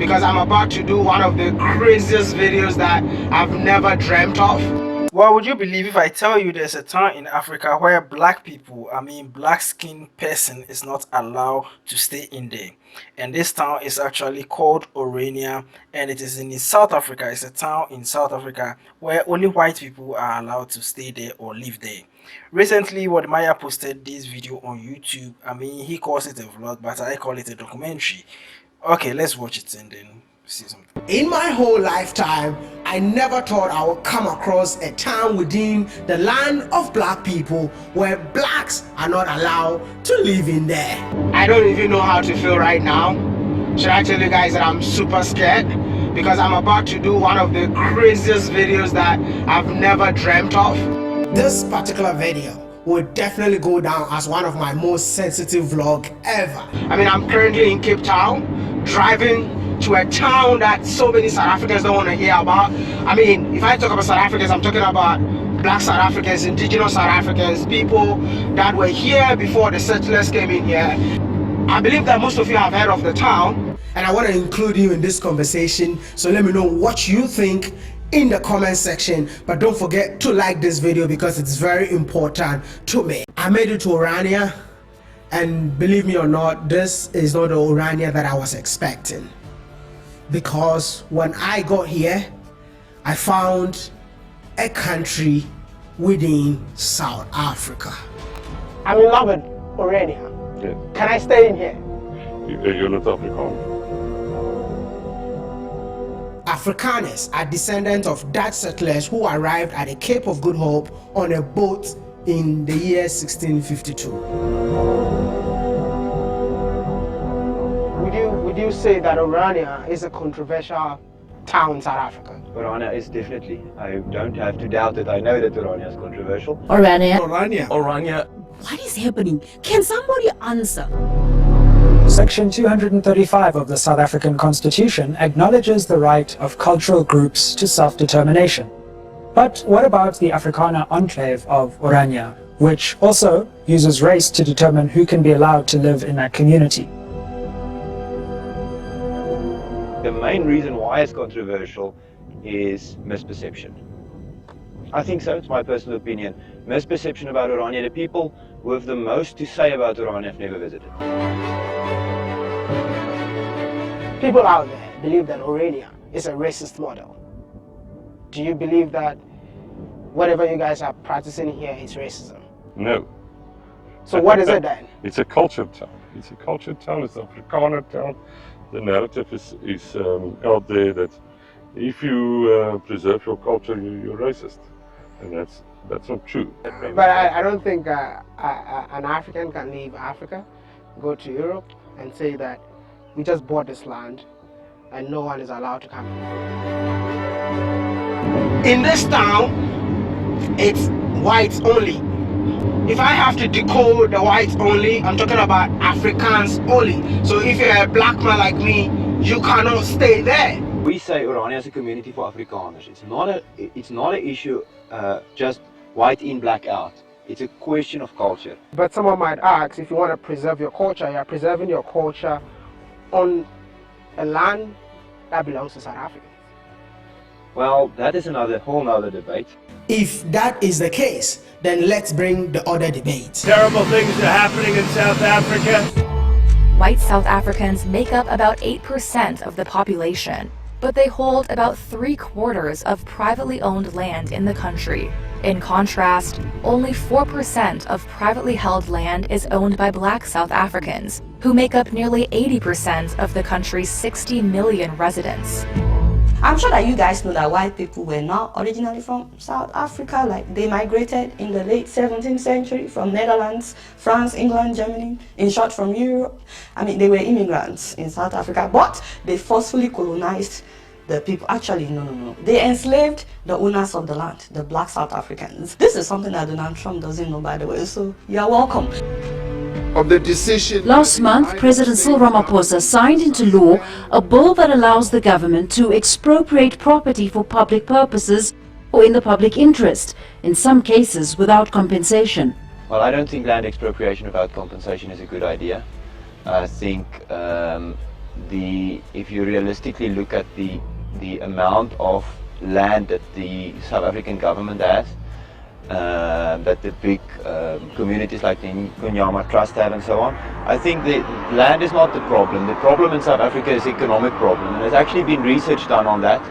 because I'm about to do one of the craziest videos that I've never dreamt of. Well, would you believe if I tell you there's a town in Africa where black people, black skinned person is not allowed to stay in there? And this town is actually called Orania, and it is in South Africa. It's a town in South Africa where only white people are allowed to stay there or live there. Recently, Wode posted this video on YouTube. He calls it a vlog, but I call it a documentary. Okay, let's watch it and then see something. In my whole lifetime, I never thought I would come across a town within the land of black people where blacks are not allowed to live in there. I don't even know how to feel right now. Should I tell you guys that I'm super scared? Because I'm about to do one of the craziest videos that I've never dreamt of. This particular video will definitely go down as one of my most sensitive vlogs ever. I'm currently in Cape Town, driving to a town that so many South Africans don't want to hear about. If I talk about South Africans, I'm talking about black South Africans, indigenous South Africans, people that were here before the settlers came in here. I believe that most of you have heard of the town, and I want to include you in this conversation, so let me know what you think in the comment section. But don't forget to like this video because it's very important to me. I made it to Orania, and believe me or not, this is not the Orania that I was expecting. Because when I got here, I found a country within South Africa. I'm in love with Orania. Yeah. Can I stay in here? You're not African. Afrikaners are descendants of Dutch settlers who arrived at the Cape of Good Hope on a boat in the year 1652. Would you say that Orania is a controversial town in South Africa? Orania is definitely. I don't have to doubt it. I know that Orania is controversial. Orania. What is happening? Can somebody answer? Section 235 of the South African Constitution acknowledges the right of cultural groups to self-determination. But what about the Afrikaner enclave of Orania, which also uses race to determine who can be allowed to live in that community? The main reason why it's controversial is misperception. I think so, it's my personal opinion. Misperception about Orania. The people with the most to say about Orania have never visited. People out there believe that Orania is a racist model. Do you believe that whatever you guys are practicing here is racism? No. So what is it then? It's a culture town. It's a culture town. It's an Afrikaner town. The narrative is out there that if you preserve your culture, you're racist, and that's not true. But I don't think an African can leave Africa, go to Europe, and say that we just bought this land and no one is allowed to come in this town. It's whites only. If I have to decode the whites only, I'm talking about Africans only. So if you're a black man like me, you cannot stay there. We say Orania is a community for Afrikaners. It's not an issue just white in, black out. It's a question of culture. But someone might ask, if you want to preserve your culture, you're preserving your culture on a land that belongs to South Africa. Well, that is whole nother debate. If that is the case, then let's bring the other debate. Terrible things are happening in South Africa. White South Africans make up about 8% of the population, but they hold about 3/4 of privately owned land in the country. In contrast, only 4% of privately held land is owned by black South Africans, who make up nearly 80% of the country's 60 million residents. I'm sure that you guys know that white people were not originally from South Africa. Like, they migrated in the late 17th century from Netherlands, France, England, Germany, in short from Europe. They were immigrants in South Africa, but they forcefully colonized the people. Actually, no. They enslaved the owners of the land, the black South Africans. This is something that Donald Trump doesn't know, by the way, so you're welcome. Of the decision. Last month, President Cyril Ramaphosa signed into law a bill that allows the government to expropriate property for public purposes or in the public interest, in some cases without compensation. Well, I don't think land expropriation without compensation is a good idea. I think if you realistically look at the amount of land that the South African government has, that the big communities like the Kunyama Trust have and so on, I think the land is not the problem. The problem in South Africa is economic problem, and there's actually been research done on that,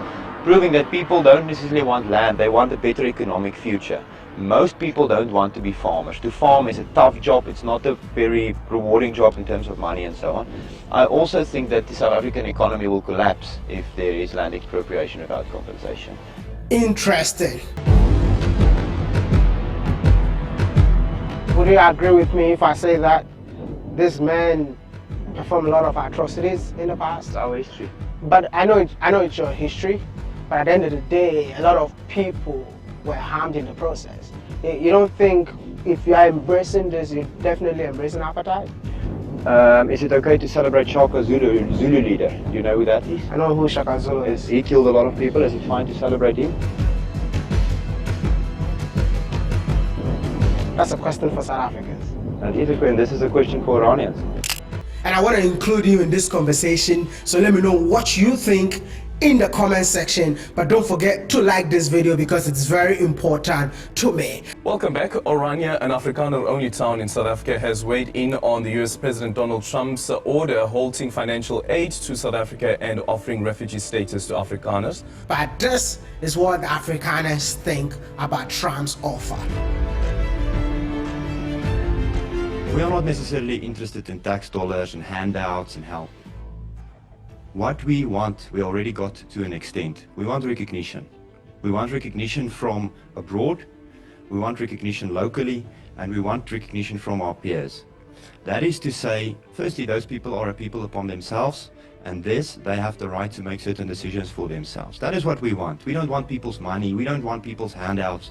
proving that people don't necessarily want land, they want a better economic future. Most people don't want to be farmers. To farm is a tough job, it's not a very rewarding job in terms of money and so on. I also think that the South African economy will collapse if there is land expropriation without compensation. Interesting. Would you agree with me if I say that this man performed a lot of atrocities in the past? It's our history. But I know it's your history, but at the end of the day, a lot of people were harmed in the process. You don't think if you are embracing this, you're definitely embracing apartheid? Is it okay to celebrate Shaka Zulu leader? Do you know who that is? I know who Shaka Zulu is. He killed a lot of people. Is it fine to celebrate him? That's a question for South Africans. This is a question for Oranians. And I want to include you in this conversation, so let me know what you think in the comment section, but don't forget to like this video because it's very important to me. Welcome back. Orania, an Afrikaner-only town in South Africa, has weighed in on the US President Donald Trump's order halting financial aid to South Africa and offering refugee status to Afrikaners. But this is what the Afrikaners think about Trump's offer. We are not necessarily interested in tax dollars and handouts and help. What we want, we already got to an extent. We want recognition. We want recognition from abroad, we want recognition locally, and we want recognition from our peers. That is to say, firstly, those people are a people upon themselves, and this, they have the right to make certain decisions for themselves. That is what we want. We don't want people's money, we don't want people's handouts.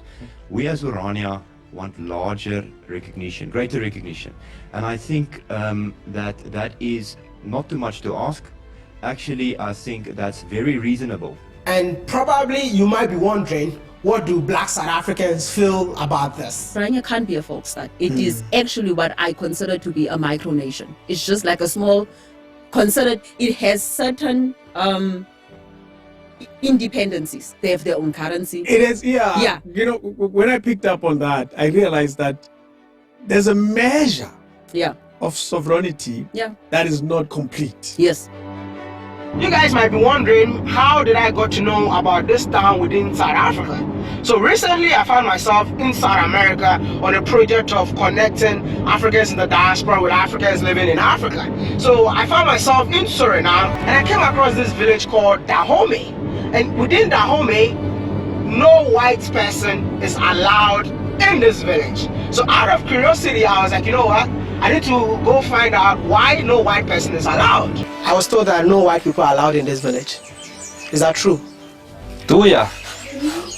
We as Orania want larger recognition, greater recognition. And I think that is not too much to ask. Actually, I think that's very reasonable. And probably you might be wondering, what do Black South Africans feel about this? Orania can't be a folk state. It is actually what I consider to be a micronation. It's just like a small, it has certain independencies. They have their own currency. It is, yeah. You know, when I picked up on that, I realized that there's a measure of sovereignty that is not complete. Yes. You guys might be wondering, how did I got to know about this town within South Africa? So recently I found myself in South America on a project of connecting Africans in the diaspora with Africans living in Africa. So I found myself in Suriname and I came across this village called Dahomey. And within Dahomey, no white person is allowed in this village. So out of curiosity, I was like, you know what? I need to go find out why no white person is allowed. I was told that no white people are allowed in this village. Is that true? Do ya?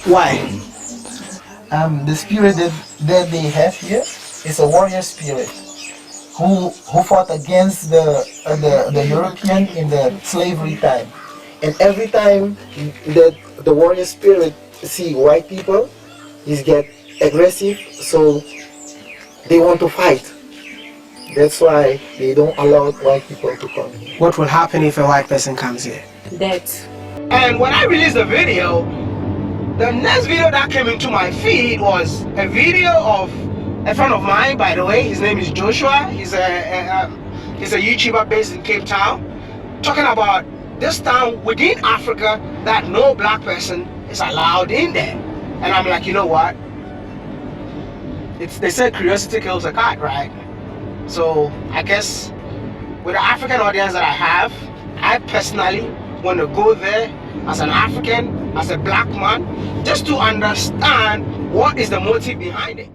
Why? The spirit that they have here is a warrior spirit who fought against the European in the slavery time. And every time that the warrior spirit see white people, he get aggressive, so they want to fight. That's why they don't allow white people to come here. What will happen if a white person comes here? That. And when I released the video, the next video that came into my feed was a video of a friend of mine, by the way. His name is Joshua. He's a YouTuber based in Cape Town, talking about this town within Africa that no black person is allowed in there. And I'm like, you know what? They say curiosity kills a cat, right? So I guess with the African audience that I have, I personally want to go there as an African, as a black man, just to understand what is the motive behind it.